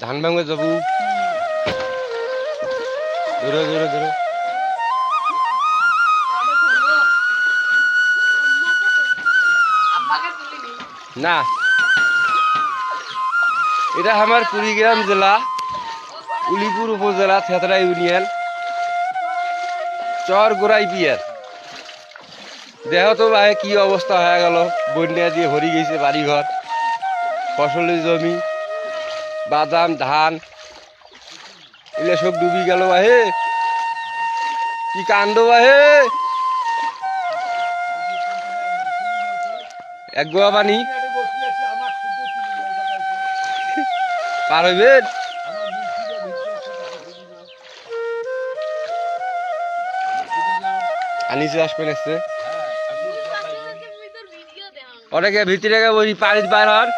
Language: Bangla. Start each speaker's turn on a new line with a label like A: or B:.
A: ধান ভাঙবে যাবো ধরো ধরো ধরো না এটা আমার কুড়িগ্রাম জেলা উলিপুর উপজেলা থেতরা ইউনিয়ন চর গোড়াই পিয়ার দেহ তো ভাই কি অবস্থা হয়ে গেল বন্যা দিয়ে ভরি গেছে বাড়িঘর ফসলের জমি বাদাম ধান এগুলো সব ডুবি গেল বাহে কি কাণ্ড বাহে এক গোয়া পানি পার হইবেন আনিছে আসবেন এসছে অনেকে ভিতরে বসি পানি বাইর হন